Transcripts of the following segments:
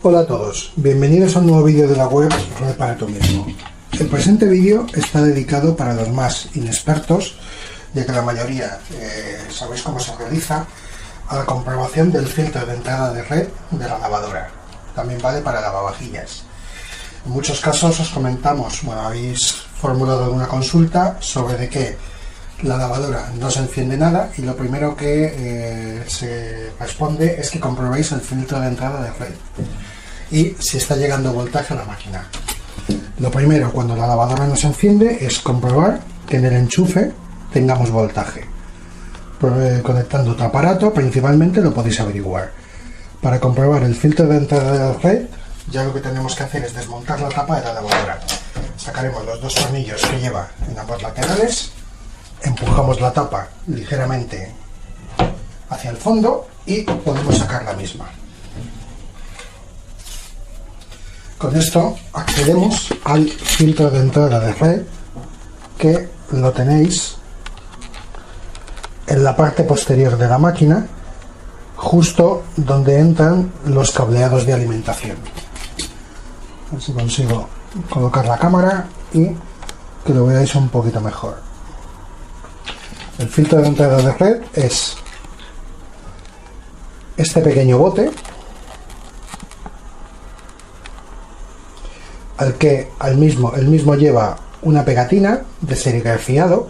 Hola a todos, bienvenidos a un nuevo vídeo de la web Repara tú mismo. El presente vídeo está dedicado para los más inexpertos, ya que la mayoría sabéis cómo se realiza, a la comprobación del filtro de entrada de red de la lavadora. También vale para lavavajillas. En muchos casos os comentamos, habéis formulado alguna consulta sobre de que la lavadora no se enciende nada y lo primero que se responde es que comprobéis el filtro de entrada de red y si está llegando voltaje a la máquina. Lo primero cuando la lavadora no se enciende es comprobar que en el enchufe tengamos voltaje. Conectando otro aparato principalmente lo podéis averiguar. Para comprobar el filtro de entrada de la red, ya lo que tenemos que hacer es desmontar la tapa de la lavadora. Sacaremos los dos tornillos que lleva en ambos laterales, empujamos la tapa ligeramente hacia el fondo y podemos sacar la misma. Con esto accedemos al filtro de entrada de red, que lo tenéis en la parte posterior de la máquina, justo donde entran los cableados de alimentación. A ver si consigo colocar la cámara y que lo veáis un poquito mejor. El filtro de entrada de red es este pequeño bote el mismo lleva una pegatina de serigrafiado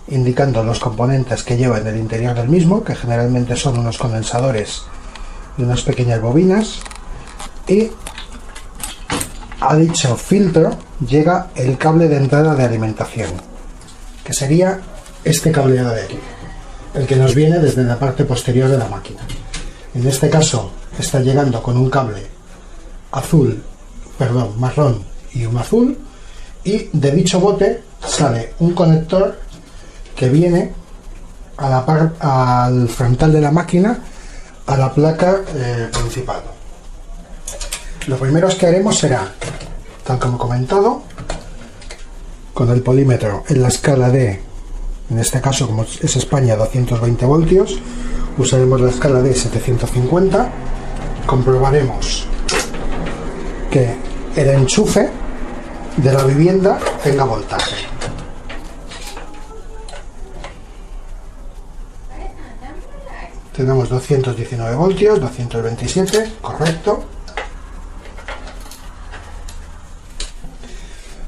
indicando los componentes que lleva en el interior del mismo, que generalmente son unos condensadores y unas pequeñas bobinas, y a dicho filtro llega el cable de entrada de alimentación, que sería este cableado de aquí, el que nos viene desde la parte posterior de la máquina. En este caso está llegando con un cable marrón y un azul, y de dicho bote sale un conector que viene al frontal de la máquina, a la placa principal. Lo primero que haremos será, tal como he comentado, con el polímetro en la escala de, en este caso como es España, 220 voltios, usaremos la escala de 750, comprobaremos que el enchufe de la vivienda tenga voltaje. Tenemos 219 voltios, 227, correcto.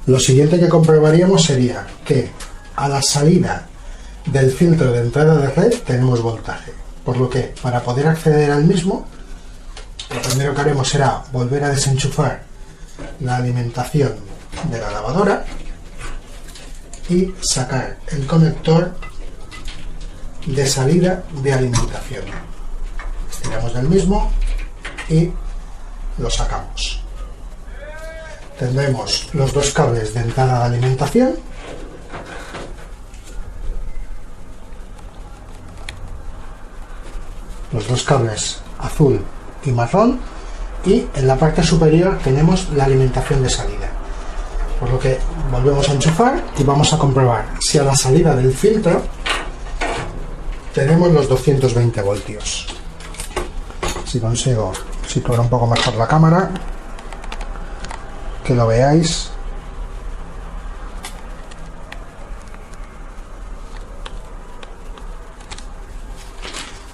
Lo siguiente que comprobaríamos sería que a la salida del filtro de entrada de red tenemos voltaje, por lo que para poder acceder al mismo, lo primero que haremos será volver a desenchufar la alimentación de la lavadora y sacar el conector de salida de alimentación. Estiramos del mismo y lo sacamos. Tendremos los dos cables de entrada de alimentación, los dos cables azul y marrón, y en la parte superior tenemos la alimentación de salida, por lo que volvemos a enchufar y vamos a comprobar si a la salida del filtro tenemos los 220 voltios. Si consigo situar un poco mejor la cámara, que lo veáis.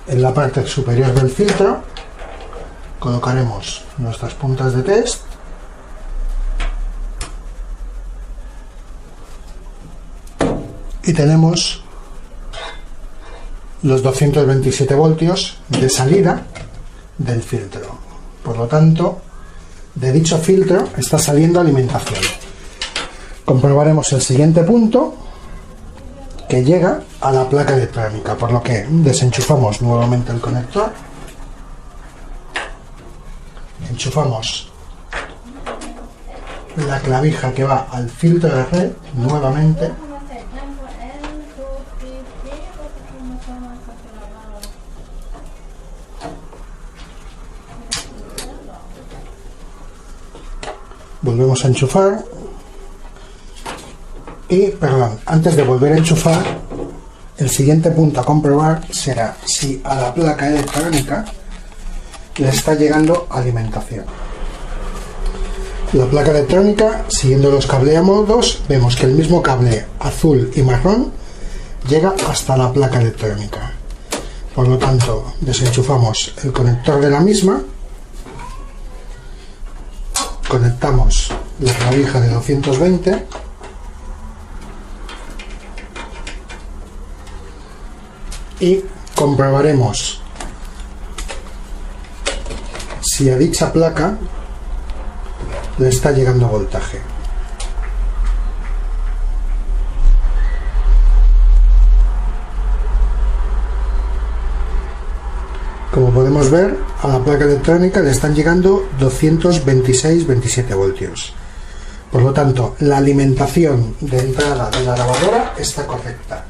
En la parte superior del filtro colocaremos nuestras puntas de test y tenemos los 227 voltios de salida del filtro. Por lo tanto, de dicho filtro está saliendo alimentación. Comprobaremos el siguiente punto, que llega a la placa electrónica, por lo que desenchufamos nuevamente el conector, enchufamos la clavija que va al filtro de red nuevamente, volvemos a enchufar y, antes de volver a enchufar, el siguiente punto a comprobar será si a la placa electrónica le está llegando alimentación. La placa electrónica, siguiendo los cableamodos, vemos que el mismo cable azul y marrón llega hasta la placa electrónica. Por lo tanto, desenchufamos el conector de la misma, conectamos la clavija de 220 y comprobaremos si a dicha placa le está llegando voltaje. Como podemos ver, a la placa electrónica le están llegando 226-27 voltios. Por lo tanto, la alimentación de entrada de la lavadora está correcta.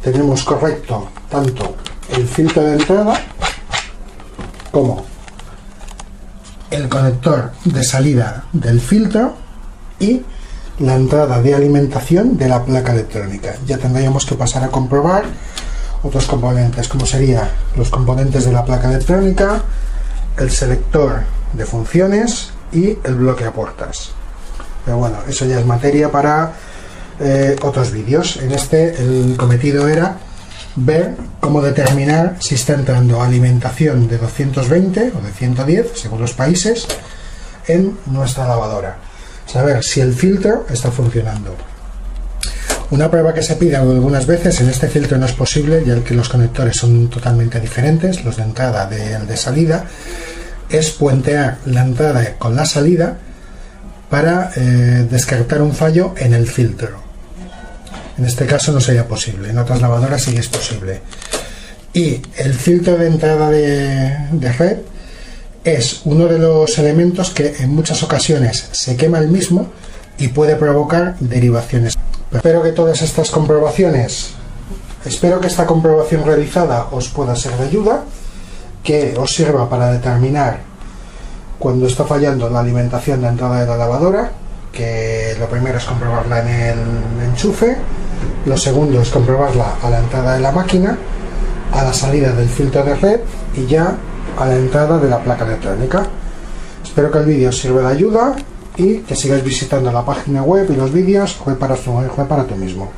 Tenemos correcto tanto el filtro de entrada como el conector de salida del filtro y la entrada de alimentación de la placa electrónica. Ya tendríamos que pasar a comprobar otros componentes, como serían los componentes de la placa electrónica, el selector de funciones y el bloque a puertas. Pero bueno, eso ya es materia para otros vídeos. En este el cometido era ver cómo determinar si está entrando alimentación de 220 o de 110, según los países, en nuestra lavadora. Saber si el filtro está funcionando. Una prueba que se pide algunas veces, en este filtro no es posible, ya que los conectores son totalmente diferentes, los de entrada del de salida, es puentear la entrada con la salida para descartar un fallo en el filtro. En este caso no sería posible, en otras lavadoras sí es posible. Y el filtro de entrada de red es uno de los elementos que en muchas ocasiones se quema el mismo y puede provocar derivaciones. Espero que todas estas comprobaciones, espero que esta comprobación realizada os pueda ser de ayuda, que os sirva para determinar cuando está fallando la alimentación de entrada de la lavadora, que lo primero es comprobarla en el enchufe, lo segundo es comprobarla a la entrada de la máquina, a la salida del filtro de red y ya a la entrada de la placa electrónica. Espero que el vídeo os sirva de ayuda y que sigáis visitando la página web y los vídeos Web para tú mismo.